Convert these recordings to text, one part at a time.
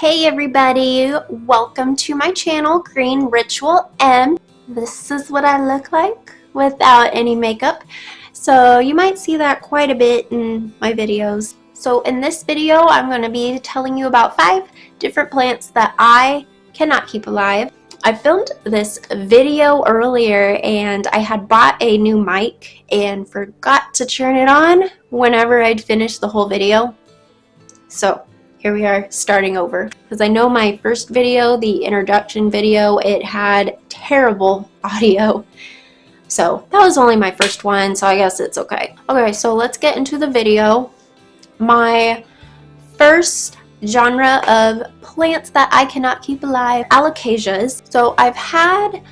Hey everybody, welcome to my channel, Green Ritual M. This is what I look like without any makeup. So you might see that quite a bit in my videos. So in this video, I'm going to be telling you about 5 different plants that I cannot keep alive. I filmed this video earlier and I had bought a new mic and forgot to turn it on whenever I'd finished the whole video. So here we are starting over, because I know my first video, the introduction video, it had terrible audio. So that was only my first one, so I guess it's okay. Okay, so let's get into the video. My first genre of plants that I cannot keep alive, Allocations. So I've had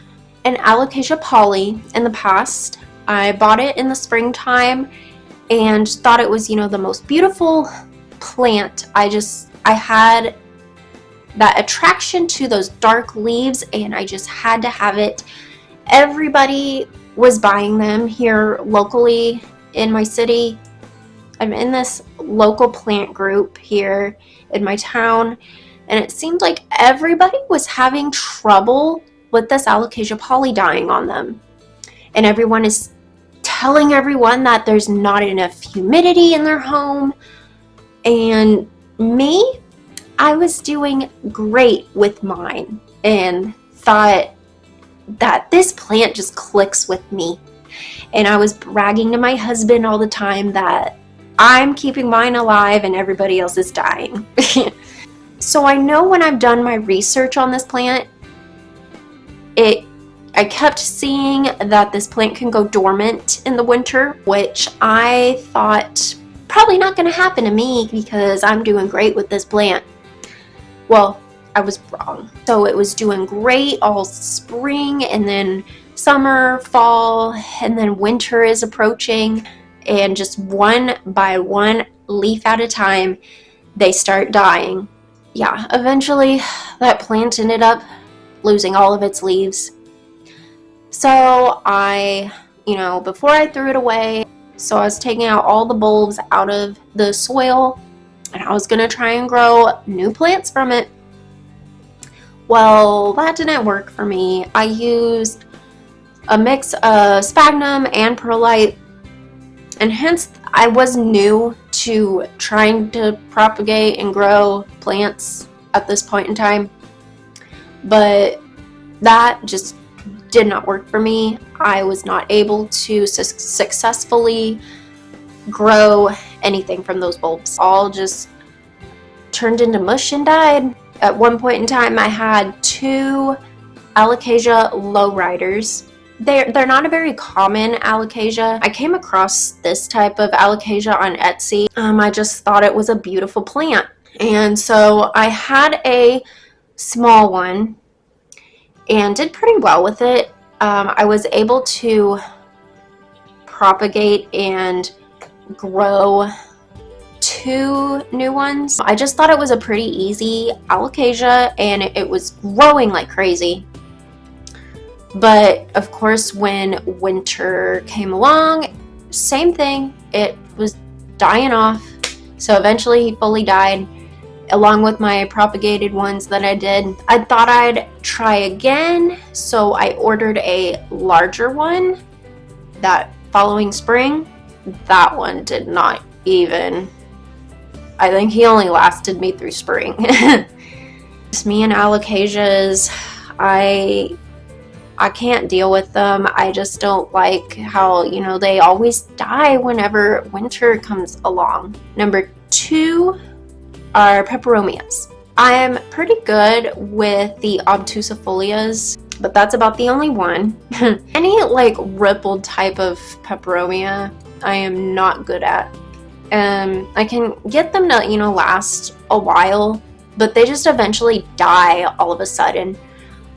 an Alocasia poly in the past. I bought it in the springtime and thought it was, the most beautiful plant. I had that attraction to those dark leaves and I just had to have it. Everybody was buying them here locally in my city. I'm in this local plant group here in my town and it seemed like everybody was having trouble with this Alocasia poly dying on them. And everyone is telling everyone that there's not enough humidity in their home. And me, I was doing great with mine and thought that this plant just clicks with me. And I was bragging to my husband all the time that I'm keeping mine alive and everybody else is dying. So I know when I've done my research on this plant, I kept seeing that this plant can go dormant in the winter, which I thought probably not going to happen to me because I'm doing great with this plant. Well, I was wrong. So it was doing great all spring and then summer, fall, and then winter is approaching, and just one by one leaf at a time, they start dying. Yeah, eventually that plant ended up losing all of its leaves. So before I threw it away, so I was taking out all the bulbs out of the soil and I was going to try and grow new plants from it. Well, that didn't work for me. I used a mix of sphagnum and perlite, and hence I was new to trying to propagate and grow plants at this point in time. But that just did not work for me. I was not able to successfully grow anything from those bulbs. All just turned into mush and died. At one point in time, I had 2 Alocasia lowriders. They're not a very common Alocasia. I came across this type of Alocasia on Etsy. I just thought it was a beautiful plant. And so I had a small one and did pretty well with it. I was able to propagate and grow 2 new ones. I just thought it was a pretty easy Alocasia and it was growing like crazy. But of course, when winter came along, same thing, it was dying off. So eventually he fully died, along with my propagated ones that I did. I thought I'd try again, so I ordered a larger one that following spring. That one did not even, I think he only lasted me through spring. Just me and Alocasias, I can't deal with them. I just don't like how, they always die whenever winter comes along. Number 2 are Peperomias. I'm pretty good with the obtusifolias, but that's about the only one. Any rippled type of peperomia, I am not good at. I can get them to, last a while, but they just eventually die all of a sudden.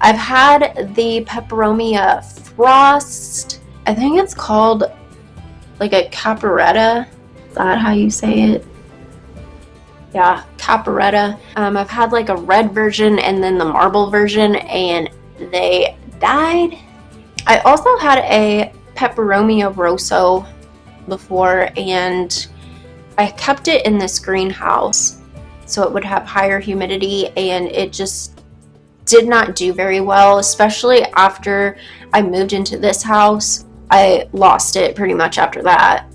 I've had the Peperomia Frost. I think it's called a caparetta. Is that how you say it? Yeah, caparetta. I've had a red version and then the marble version, and they died. I also had a Peperomia Rosso before, and I kept it in this greenhouse. so it would have higher humidity, and it just did not do very well, especially after I moved into this house. I lost it pretty much after that.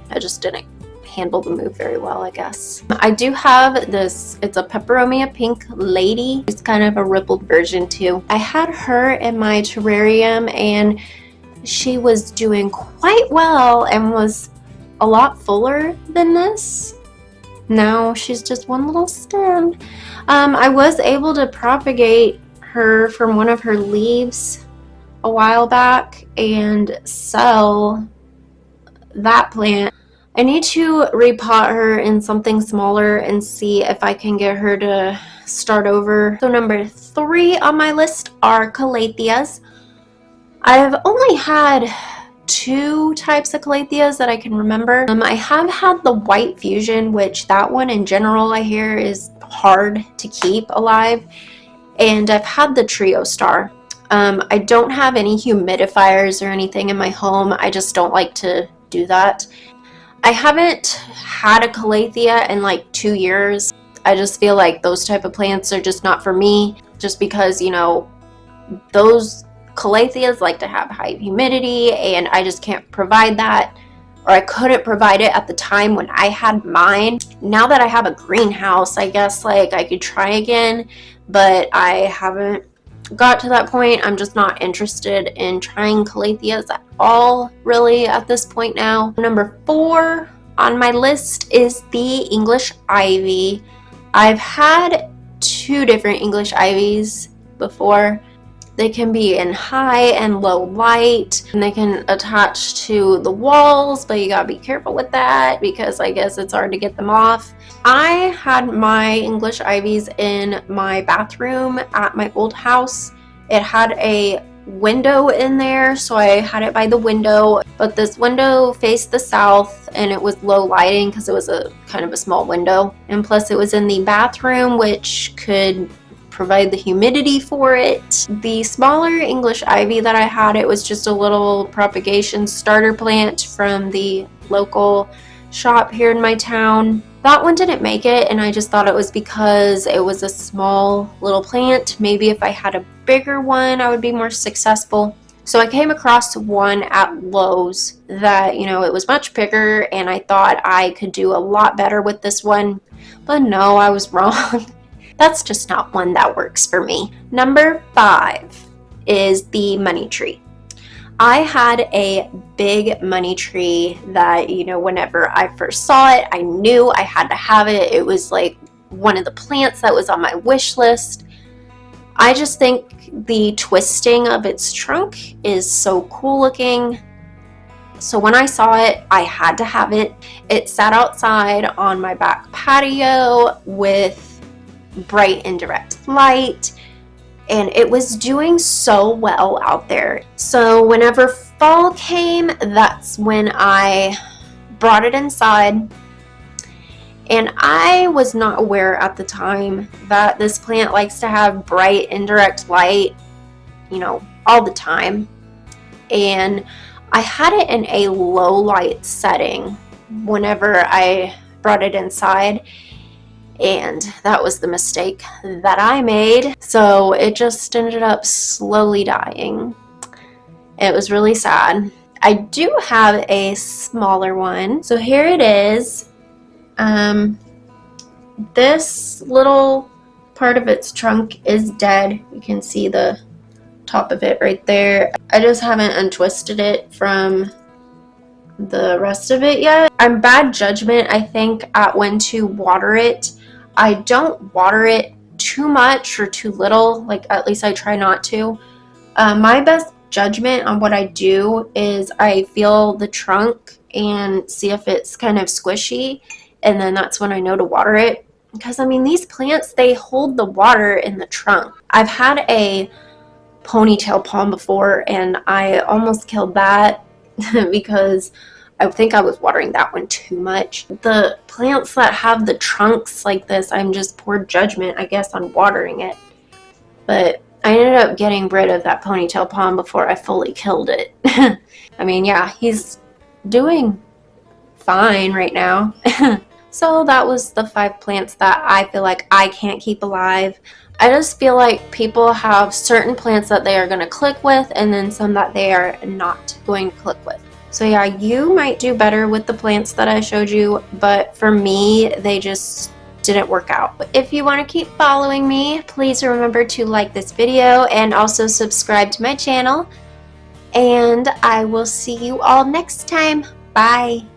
I just didn't handle the move very well, I guess. I do have this, it's a Peperomia pink lady. It's kind of a rippled version too. I had her in my terrarium and she was doing quite well and was a lot fuller than this. Now she's just one little stem. I was able to propagate her from one of her leaves a while back and sell that plant. I need to repot her in something smaller and see if I can get her to start over. So number 3 on my list are Kalathias. I've only had 2 types of Kalathias that I can remember. I have had the white fusion, which that one in general I hear is hard to keep alive, and I've had the trio star. I don't have any humidifiers or anything in my home. I just don't like to do that. I haven't had a Calathea in like 2 years. I just feel like those type of plants are just not for me, just because, you know, those Calatheas like to have high humidity and I just can't provide that, or I couldn't provide it at the time when I had mine. Now that I have a greenhouse, I guess like I could try again, but I haven't got to that point. I'm just not interested in trying Kalathias at all really at this point now. Number 4 on my list is the English ivy. I've had 2 different English ivies before. They can be in high and low light, and they can attach to the walls, but you gotta be careful with that because I guess it's hard to get them off. I had my English ivies in my bathroom at my old house. It had a window in there, so I had it by the window, but this window faced the south and it was low lighting because it was a kind of a small window, and plus it was in the bathroom, which could provide the humidity for it. The smaller English ivy that I had, it was just a little propagation starter plant from the local shop here in my town. That one didn't make it, and I just thought it was because it was a small little plant. Maybe if I had a bigger one, I would be more successful. So I came across one at Lowe's that, you know, it was much bigger, and I thought I could do a lot better with this one. But no, I was wrong. That's just not one that works for me. Number 5 is the money tree. I had a big money tree that, you know, whenever I first saw it, I knew I had to have it. It was like one of the plants that was on my wish list. I just think the twisting of its trunk is so cool looking. So when I saw it, I had to have it. It sat outside on my back patio with bright indirect light, and it was doing so well out there. So whenever fall came, that's when I brought it inside, and I was not aware at the time that this plant likes to have bright indirect light, you know, all the time. And I had it in a low light setting whenever I brought it inside, and that was the mistake that I made. So it just ended up slowly dying. It was really sad. I do have a smaller one. So here it is. This little part of its trunk is dead. You can see the top of it right there. I just haven't untwisted it from the rest of it yet. I'm bad judgment, I think, at when to water it. I don't water it too much or too little, like at least I try not to. My best judgment on what I do is I feel the trunk and see if it's kind of squishy, and then that's when I know to water it. Because I mean, these plants, they hold the water in the trunk. I've had a ponytail palm before and I almost killed that because I think I was watering that one too much. The plants that have the trunks like this, I'm just poor judgment, I guess, on watering it. But I ended up getting rid of that ponytail palm before I fully killed it. I mean, yeah, he's doing fine right now. So that was the 5 plants that I feel like I can't keep alive. I just feel like people have certain plants that they are going to click with and then some that they are not going to click with. So yeah, you might do better with the plants that I showed you, but for me, they just didn't work out. But if you want to keep following me, please remember to like this video and also subscribe to my channel. And I will see you all next time. Bye.